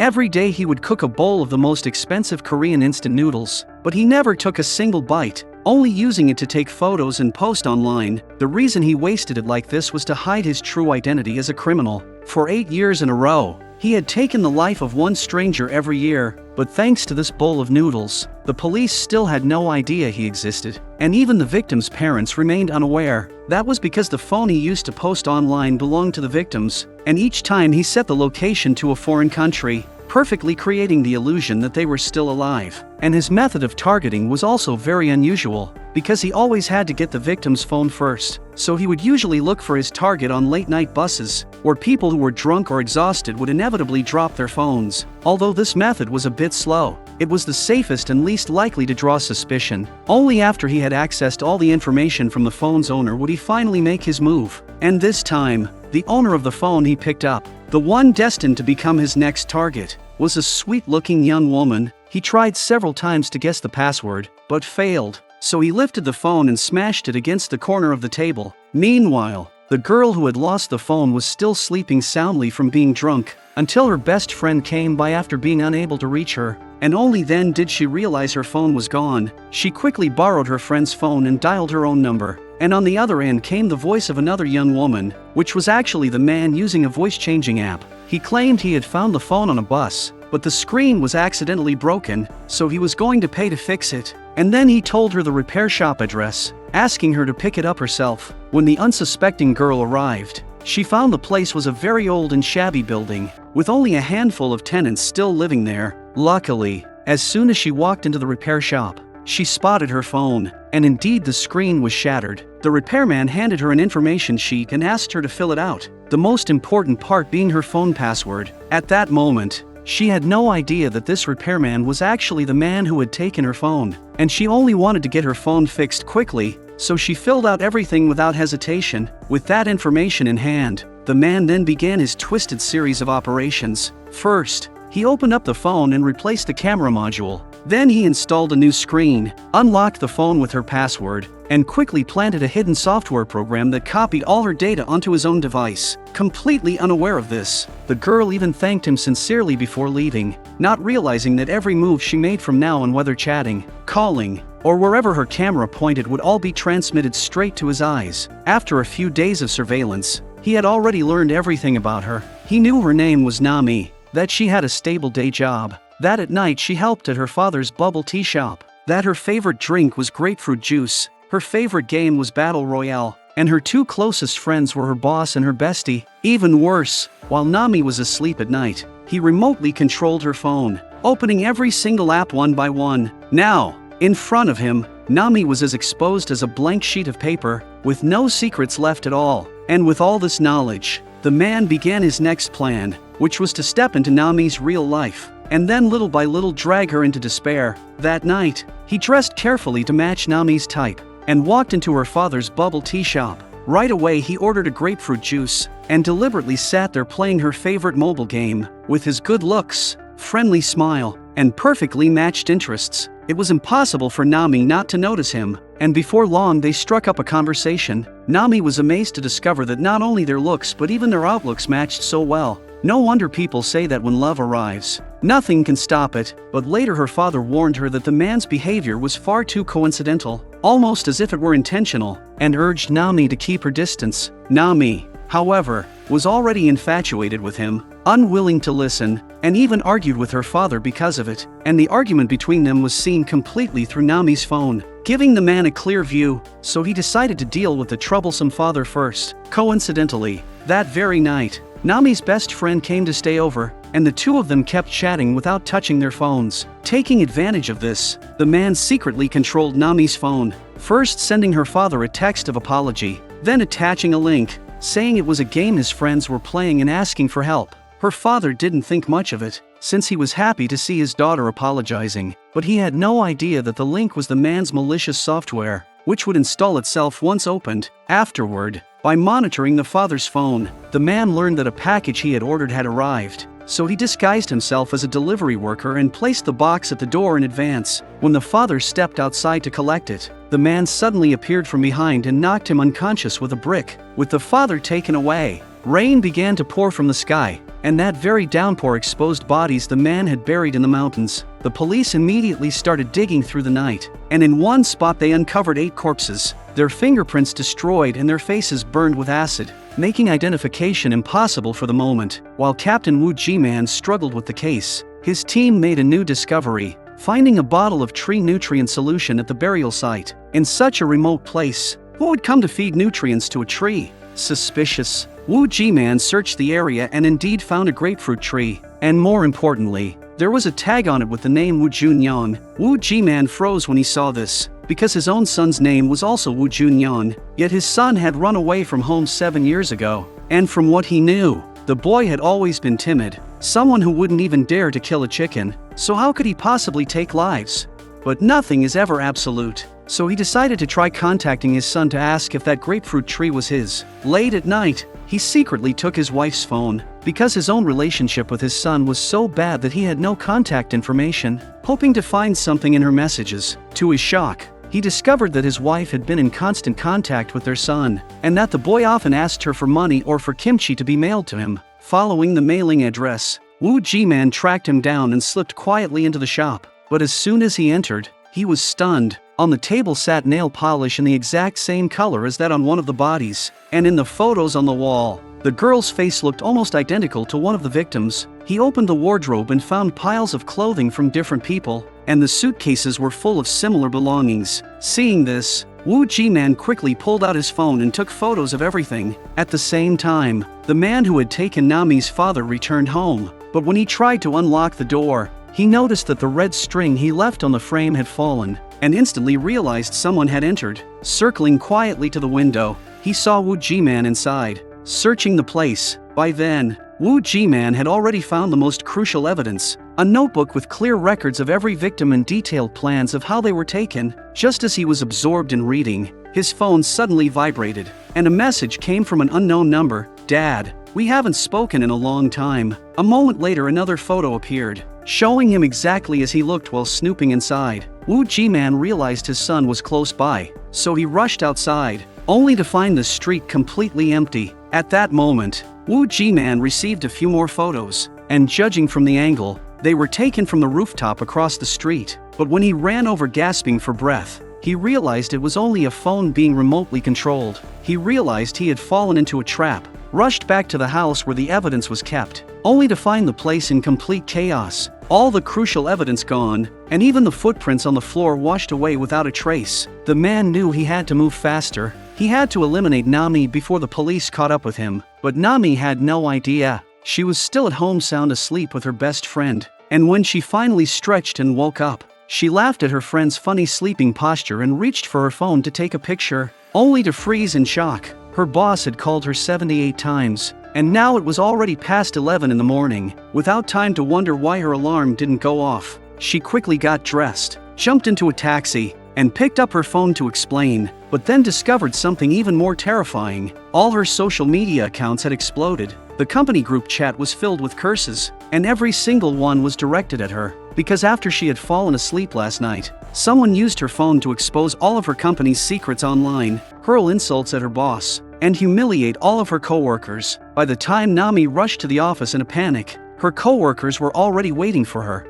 Every day he would cook a bowl of the most expensive Korean instant noodles, but he never took a single bite, only using it to take photos and post online. The reason he wasted it like this was to hide his true identity as a criminal. For 8 years in a row, he had taken the life of one stranger every year, but thanks to this bowl of noodles, the police still had no idea he existed, and even the victim's parents remained unaware. That was because the phone he used to post online belonged to the victims, and each time he set the location to a foreign country, perfectly creating the illusion that they were still alive. And his method of targeting was also very unusual, because he always had to get the victim's phone first, so he would usually look for his target on late-night buses, where people who were drunk or exhausted would inevitably drop their phones. Although this method was a bit slow, it was the safest and least likely to draw suspicion. Only after he had accessed all the information from the phone's owner would he finally make his move. And this time, the owner of the phone he picked up, the one destined to become his next target, was a sweet-looking young woman. He tried several times to guess the password, but failed, so he lifted the phone and smashed it against the corner of the table. Meanwhile, the girl who had lost the phone was still sleeping soundly from being drunk, until her best friend came by after being unable to reach her, and only then did she realize her phone was gone. She quickly borrowed her friend's phone and dialed her own number, and on the other end came the voice of another young woman, which was actually the man using a voice-changing app. He claimed he had found the phone on a bus, but the screen was accidentally broken, so he was going to pay to fix it. And then he told her the repair shop address, asking her to pick it up herself. When the unsuspecting girl arrived, she found the place was a very old and shabby building, with only a handful of tenants still living there. Luckily, as soon as she walked into the repair shop, she spotted her phone, and indeed the screen was shattered. The repairman handed her an information sheet and asked her to fill it out, the most important part being her phone password. At that moment, she had no idea that this repairman was actually the man who had taken her phone, and she only wanted to get her phone fixed quickly, so she filled out everything without hesitation. With that information in hand, the man then began his twisted series of operations. First, he opened up the phone and replaced the camera module. Then he installed a new screen, unlocked the phone with her password, and quickly planted a hidden software program that copied all her data onto his own device. Completely unaware of this, the girl even thanked him sincerely before leaving, not realizing that every move she made from now on, whether chatting, calling, or wherever her camera pointed, would all be transmitted straight to his eyes. After a few days of surveillance, he had already learned everything about her. He knew her name was Nami, that she had a stable day job, that at night she helped at her father's bubble tea shop, that her favorite drink was grapefruit juice, her favorite game was Battle Royale, and her two closest friends were her boss and her bestie. Even worse, while Nami was asleep at night, he remotely controlled her phone, opening every single app one by one. Now, in front of him, Nami was as exposed as a blank sheet of paper, with no secrets left at all. And with all this knowledge, the man began his next plan, which was to step into Nami's real life, and then little by little drag her into despair. That night, he dressed carefully to match Nami's type, and walked into her father's bubble tea shop. Right away he ordered a grapefruit juice, and deliberately sat there playing her favorite mobile game. With his good looks, friendly smile, and perfectly matched interests, it was impossible for Nami not to notice him, and before long they struck up a conversation. Nami was amazed to discover that not only their looks but even their outlooks matched so well. No wonder people say that when love arrives, nothing can stop it. But later her father warned her that the man's behavior was far too coincidental, almost as if it were intentional, and urged Nami to keep her distance. Nami, however, was already infatuated with him, unwilling to listen, and even argued with her father because of it. And the argument between them was seen completely through Nami's phone, giving the man a clear view, so he decided to deal with the troublesome father first. Coincidentally, that very night, Nami's best friend came to stay over, and the two of them kept chatting without touching their phones. Taking advantage of this, the man secretly controlled Nami's phone, first sending her father a text of apology, then attaching a link, saying it was a game his friends were playing and asking for help. Her father didn't think much of it, since he was happy to see his daughter apologizing, but he had no idea that the link was the man's malicious software, which would install itself once opened. Afterward, by monitoring the father's phone, the man learned that a package he had ordered had arrived, so he disguised himself as a delivery worker and placed the box at the door in advance. When the father stepped outside to collect it, the man suddenly appeared from behind and knocked him unconscious with a brick. With the father taken away, rain began to pour from the sky, and that very downpour exposed bodies the man had buried in the mountains. The police immediately started digging through the night, and in one spot they uncovered 8 corpses, their fingerprints destroyed and their faces burned with acid, making identification impossible for the moment. While Captain Wu Ji-man struggled with the case, his team made a new discovery, finding a bottle of tree nutrient solution at the burial site. In such a remote place, who would come to feed nutrients to a tree? Suspicious. Wu Ji-man searched the area and indeed found a grapefruit tree, and more importantly, there was a tag on it with the name Wu Junyang. Wu Ji-man froze when he saw this, because his own son's name was also Wu Junyang, yet his son had run away from home 7 years ago, and from what he knew, the boy had always been timid, someone who wouldn't even dare to kill a chicken, so how could he possibly take lives? But nothing is ever absolute, so he decided to try contacting his son to ask if that grapefruit tree was his. Late at night, he secretly took his wife's phone, because his own relationship with his son was so bad that he had no contact information, hoping to find something in her messages. To his shock, he discovered that his wife had been in constant contact with their son, and that the boy often asked her for money or for kimchi to be mailed to him. Following the mailing address, Wu Ji-man tracked him down and slipped quietly into the shop. But as soon as he entered, he was stunned. On the table sat nail polish in the exact same color as that on one of the bodies, and in the photos on the wall, the girl's face looked almost identical to one of the victims. He opened the wardrobe and found piles of clothing from different people, and the suitcases were full of similar belongings. Seeing this, Wu Ji-man quickly pulled out his phone and took photos of everything. At the same time, the man who had taken Nami's father returned home, but when he tried to unlock the door, he noticed that the red string he left on the frame had fallen, and instantly realized someone had entered. Circling quietly to the window, he saw Wu Ji-man inside, searching the place. By then, Wu Ji-man had already found the most crucial evidence, a notebook with clear records of every victim and detailed plans of how they were taken. Just as he was absorbed in reading, his phone suddenly vibrated, and a message came from an unknown number. "Dad, we haven't spoken in a long time." A moment later another photo appeared, showing him exactly as he looked while snooping inside. Wu Ji-man realized his son was close by, so he rushed outside, only to find the street completely empty. At that moment, Wu Ji-man received a few more photos, and judging from the angle, they were taken from the rooftop across the street. But when he ran over gasping for breath, he realized it was only a phone being remotely controlled. He realized he had fallen into a trap, rushed back to the house where the evidence was kept, only to find the place in complete chaos. All the crucial evidence gone, and even the footprints on the floor washed away without a trace. The man knew he had to move faster. He had to eliminate Nami before the police caught up with him. But Nami had no idea. She was still at home sound asleep with her best friend, and when she finally stretched and woke up, she laughed at her friend's funny sleeping posture and reached for her phone to take a picture, only to freeze in shock. Her boss had called her 78 times, and now it was already past 11 in the morning. Without time to wonder why her alarm didn't go off, she quickly got dressed, jumped into a taxi, and picked up her phone to explain, but then discovered something even more terrifying. All her social media accounts had exploded. The company group chat was filled with curses, and every single one was directed at her, because after she had fallen asleep last night, someone used her phone to expose all of her company's secrets online, hurl insults at her boss, and humiliate all of her coworkers. By the time Nami rushed to the office in a panic, her coworkers were already waiting for her.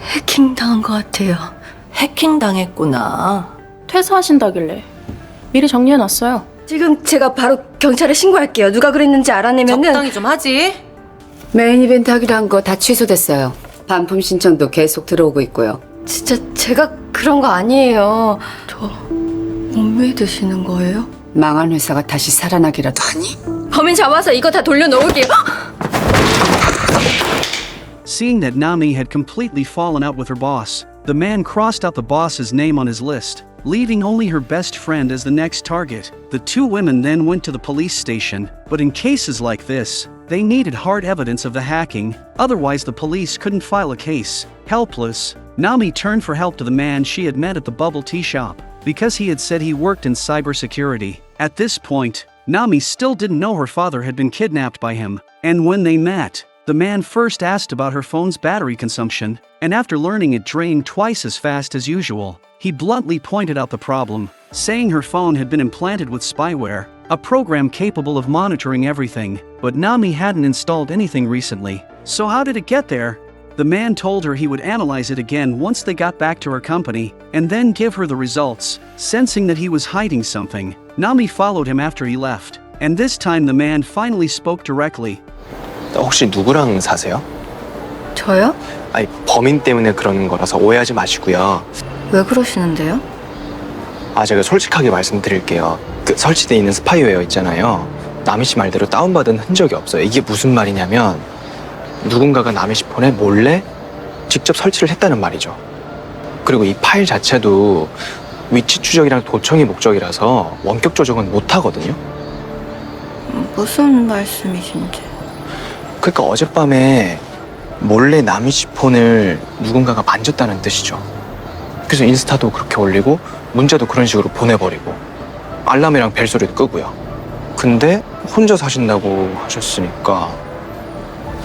해킹당한 것 같아요. 해킹당했구나. 퇴사하신다길래 미리 정리해놨어요. 지금 제가 바로 경찰에 신고할게요. 누가 그랬는지 알아내면은. 적당히 좀 하지. 메인 이벤트 하기로 한 거 다 취소됐어요. 반품 신청도 계속 들어오고 있고요. 진짜 제가 그런 거 아니에요. 저 못 믿으시는 거예요? 망한 회사가 다시 살아나기라도 하니? 범인 잡아서 이거 다 돌려놓을게요. Seeing that Nami had completely fallen out with her boss, the man crossed out the boss's name on his list, leaving only her best friend as the next target. The two women then went to the police station, but in cases like this, they needed hard evidence of the hacking, otherwise the police couldn't file a case. Helpless, Nami turned for help to the man she had met at the bubble tea shop, because he had said he worked in cybersecurity. At this point, Nami still didn't know her father had been kidnapped by him, and when they met, the man first asked about her phone's battery consumption, and after learning it drained twice as fast as usual, he bluntly pointed out the problem, saying her phone had been implanted with spyware. a program capable of monitoring everything, but Nami hadn't installed anything recently. So how did it get there? The man told her he would analyze it again once they got back to her company, and then give her the results. Sensing that he was hiding something, Nami followed him after he left. And this time the man finally spoke directly. 혹시 누구랑 사세요? 저요? 아니, 범인 때문에 그러는 거라서 오해하지 마시고요. 왜 그러시는데요? 제가 솔직하게 말씀드릴게요. 그 설치돼 있는 스파이웨어 있잖아요. 나미 씨 말대로 다운받은 흔적이 없어요. 이게 무슨 말이냐면 누군가가 나미 씨 폰에 몰래 직접 설치를 했다는 말이죠. 그리고 이 파일 자체도 위치 추적이랑 도청이 목적이라서 원격 조정은 못 하거든요. 무슨 말씀이신지. 그러니까 어젯밤에 몰래 나미 씨 폰을 누군가가 만졌다는 뜻이죠. 그래서 인스타도 그렇게 올리고 문자도 그런 식으로 보내버리고 알람이랑 벨소리도 끄고요. 근데 혼자 사신다고 하셨으니까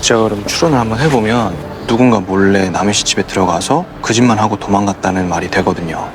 제가 그럼 추론을 한번 해보면 누군가 몰래 남의 씨 집에 들어가서 그 짓만 하고 도망갔다는 말이 되거든요.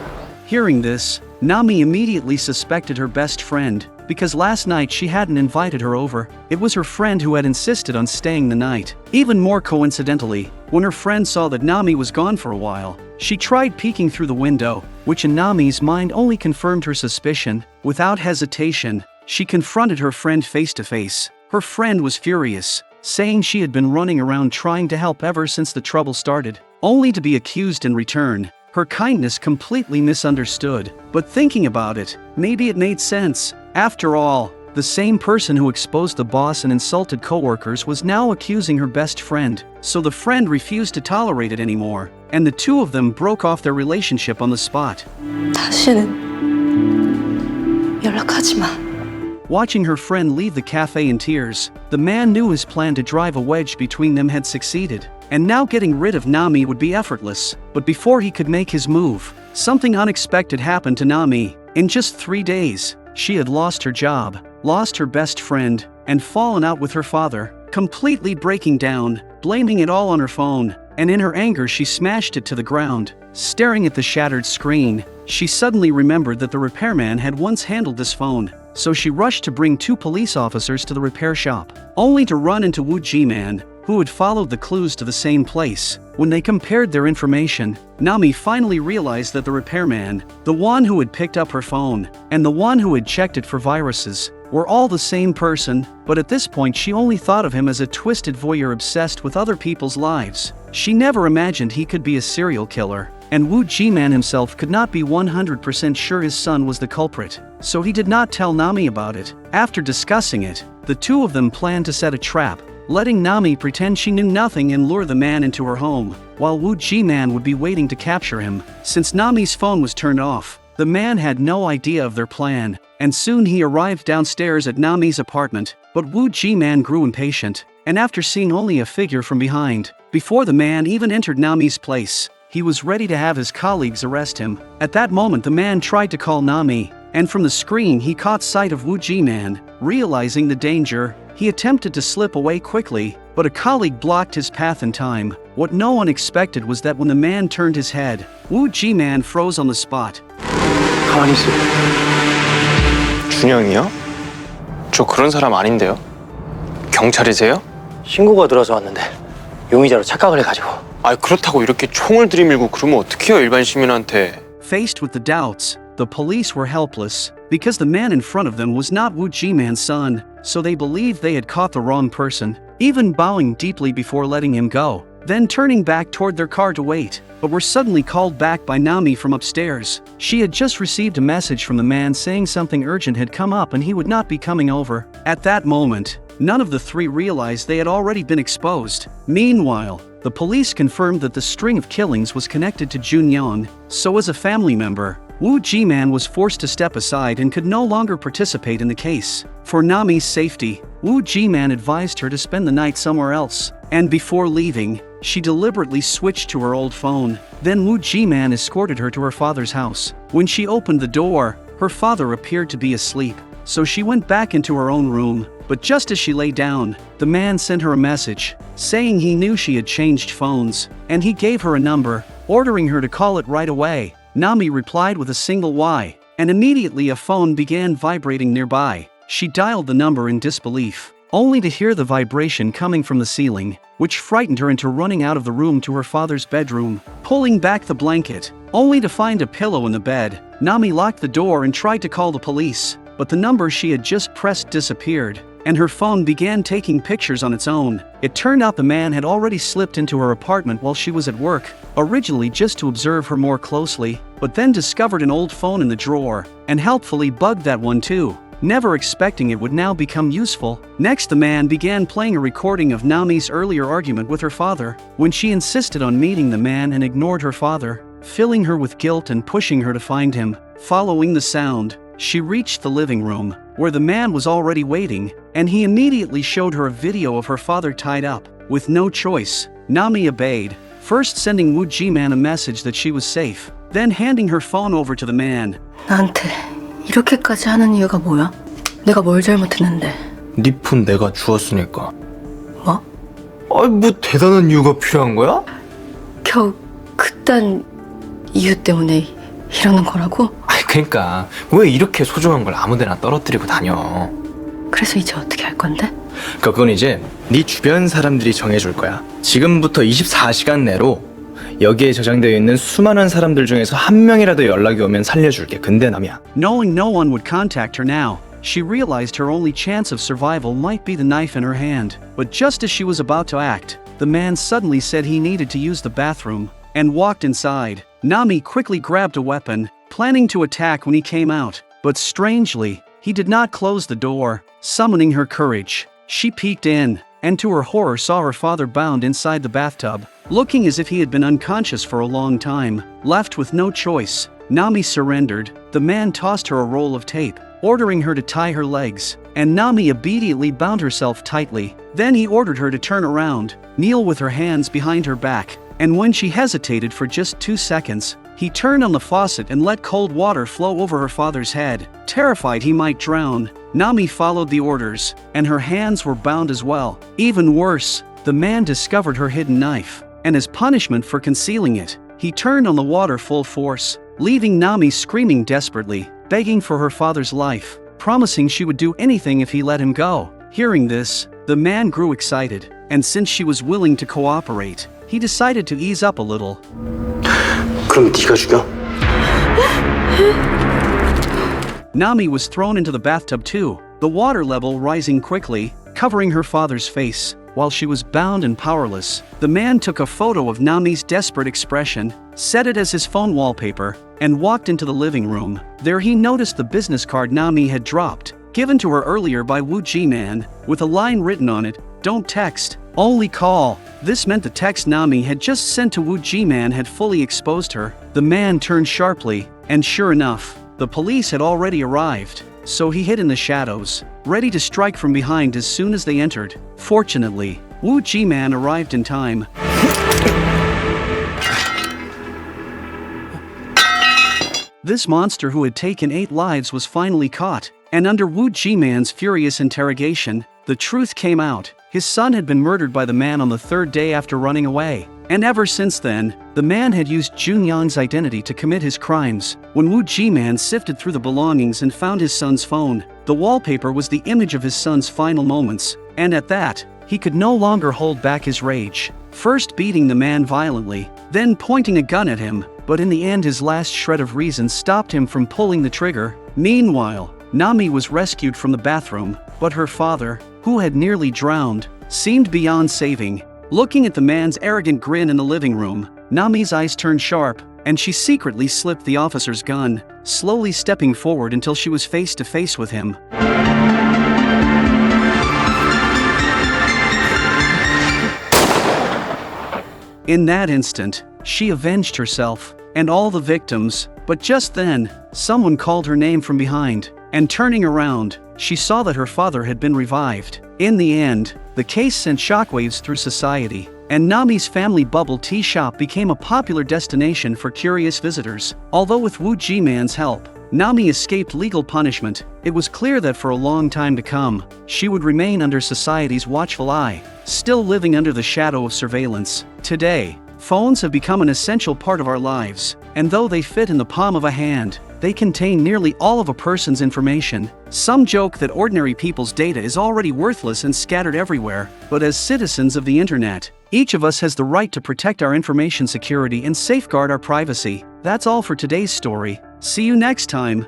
Hearing this, Nami immediately suspected her best friend, because last night she hadn't invited her over. It was her friend who had insisted on staying the night. Even more coincidentally, when her friend saw that Nami was gone for a while, she tried peeking through the window, which in Nami's mind only confirmed her suspicion. Without hesitation, she confronted her friend face to face. Her friend was furious, saying she had been running around trying to help ever since the trouble started, only to be accused in return. Her kindness completely misunderstood, but thinking about it, maybe it made sense. After all, the same person who exposed the boss and insulted coworkers was now accusing her best friend, so the friend refused to tolerate it anymore, and the two of them broke off their relationship on the spot. 다시는 연락하지 마. Watching her friend leave the cafe in tears, the man knew his plan to drive a wedge between them had succeeded, and now getting rid of Nami would be effortless. But before he could make his move, something unexpected happened to Nami. In just 3 days, she had lost her job, lost her best friend, and fallen out with her father, completely breaking down, blaming it all on her phone, and in her anger she smashed it to the ground. Staring at the shattered screen, she suddenly remembered that the repairman had once handled this phone, so she rushed to bring 2 police officers to the repair shop, only to run into Wu Ji-man, who had followed the clues to the same place. When they compared their information, Nami finally realized that the repairman, the one who had picked up her phone, and the one who had checked it for viruses, were all the same person, but at this point she only thought of him as a twisted voyeur obsessed with other people's lives. She never imagined he could be a serial killer, and Wu Ji-man himself could not be 100% sure his son was the culprit, so he did not tell Nami about it. After discussing it, the two of them planned to set a trap, letting Nami pretend she knew nothing and lure the man into her home, while Wu Ji-man would be waiting to capture him. Since Nami's phone was turned off, the man had no idea of their plan, and soon he arrived downstairs at Nami's apartment. But Wu Ji-man grew impatient, and after seeing only a figure from behind, before the man even entered Nami's place, he was ready to have his colleagues arrest him. At that moment the man tried to call Nami, and from the screen he caught sight of Wu Ji-man. Realizing the danger, he attempted to slip away quickly, but a colleague blocked his path in time. What no one expected was that when the man turned his head, Wu Ji-man froze on the spot. 가만히 있어. 준영이요? 저 그런 사람 아닌데요? 경찰이세요? 신고가 들어서 왔는데 용의자로 착각을 해가지고. 그렇다고 이렇게 총을 들이밀고 그러면 어떡해요, 일반 시민한테. Faced with the doubts, the police were helpless, because the man in front of them was not Wu Ji-man's son, so they believed they had caught the wrong person, even bowing deeply before letting him go, then turning back toward their car to wait, but were suddenly called back by Nami from upstairs. She had just received a message from the man saying something urgent had come up and he would not be coming over. At that moment, none of the three realized they had already been exposed. Meanwhile, the police confirmed that the string of killings was connected to Junyoung, so as a family member, Wu Ji-man was forced to step aside and could no longer participate in the case. For Nami's safety, Wu Ji-man advised her to spend the night somewhere else, and before leaving, she deliberately switched to her old phone. Then Wu Ji-man escorted her to her father's house. When she opened the door, her father appeared to be asleep, so she went back into her own room. But just as she lay down, the man sent her a message, saying he knew she had changed phones, and he gave her a number, ordering her to call it right away. Nami replied with a single Y, and immediately a phone began vibrating nearby. She dialed the number in disbelief, only to hear the vibration coming from the ceiling, which frightened her into running out of the room to her father's bedroom, pulling back the blanket, only to find a pillow in the bed. Nami locked the door and tried to call the police, but the number she had just pressed disappeared, and her phone began taking pictures on its own. It turned out the man had already slipped into her apartment while she was at work, originally just to observe her more closely, but then discovered an old phone in the drawer, and helpfully bugged that one too, never expecting it would now become useful. Next, the man began playing a recording of Nami's earlier argument with her father, when she insisted on meeting the man and ignored her father, filling her with guilt and pushing her to find him. Following the sound, she reached the living room, where the man was already waiting, and he immediately showed her a video of her father tied up. With no choice, Nami obeyed, first sending Woo Ji-man a message that she was safe, then handing her phone over to the man. 나한테 이렇게까지 하는 이유가 뭐야? 내가 뭘 잘못했는데? 네 폰 내가 주웠으니까. 뭐? 아니 뭐 대단한 이유가 필요한 거야? 겨우 그딴 이유 때문에 이러는 거라고? 아니 그러니까 왜 이렇게 소중한 걸 아무데나 떨어뜨리고 다녀. 그래서 이제 어떻게 할 건데? 그러니까 그건 이제 네 주변 사람들이 정해줄 거야. 지금부터 24시간 내로 여기에 저장되어 있는 수많은 사람들 중에서 한 명이라도 연락이 오면 살려줄게. 근데 남이야. Knowing no one would contact her now, she realized her only chance of survival might be the knife in her hand. But just as she was about to act, the man suddenly said he needed to use the bathroom, and walked inside. Nami quickly grabbed a weapon, planning to attack when he came out. But strangely, he did not close the door, summoning her courage. She peeked in, and to her horror saw her father bound inside the bathtub, looking as if he had been unconscious for a long time. Left with no choice, Nami surrendered. The man tossed her a roll of tape, ordering her to tie her legs, and Nami immediately bound herself tightly. Then he ordered her to turn around, kneel with her hands behind her back, and when she hesitated for just 2 seconds, he turned on the faucet and let cold water flow over her father's head. Terrified he might drown, Nami followed the orders, and her hands were bound as well. Even worse, the man discovered her hidden knife, and as punishment for concealing it, he turned on the water full force, leaving Nami screaming desperately, begging for her father's life, promising she would do anything if he let him go. Hearing this, the man grew excited, and since she was willing to cooperate, he decided to ease up a little. 그럼 네가 죽여? Nami was thrown into the bathtub too, the water level rising quickly, covering her father's face. While she was bound and powerless, the man took a photo of Nami's desperate expression, set it as his phone wallpaper, and walked into the living room. There he noticed the business card Nami had dropped, given to her earlier by Woo Ji-man, with a line written on it, "Don't text, only call." This meant the text Nami had just sent to Woo Ji-man had fully exposed her. The man turned sharply, and sure enough, the police had already arrived, so he hid in the shadows, ready to strike from behind as soon as they entered. Fortunately, Woo Ji-man arrived in time. This monster who had taken 8 lives was finally caught, and under Woo Ji-man's furious interrogation, the truth came out. His son had been murdered by the man on the 3rd day after running away, and ever since then, the man had used Junyang's identity to commit his crimes. When Woo Ji-man sifted through the belongings and found his son's phone, the wallpaper was the image of his son's final moments, and at that, he could no longer hold back his rage, first beating the man violently, then pointing a gun at him, but in the end his last shred of reason stopped him from pulling the trigger. Meanwhile, Nami was rescued from the bathroom, but her father, who had nearly drowned, seemed beyond saving. Looking at the man's arrogant grin in the living room, Nami's eyes turned sharp, and she secretly slipped the officer's gun, slowly stepping forward until she was face to face with him. In that instant, she avenged herself, and all the victims, but just then, someone called her name from behind, and turning around, she saw that her father had been revived. In the end, the case sent shockwaves through society, and Nami's family bubble tea shop became a popular destination for curious visitors. Although with Woo Ji-man's help, Nami escaped legal punishment, it was clear that for a long time to come, she would remain under society's watchful eye, still living under the shadow of surveillance. Today, phones have become an essential part of our lives, and though they fit in the palm of a hand, They contain nearly all of a person's information. Some joke that ordinary people's data is already worthless and scattered everywhere, but as citizens of the internet, each of us has the right to protect our information security and safeguard our privacy. That's all for today's story. See you next time.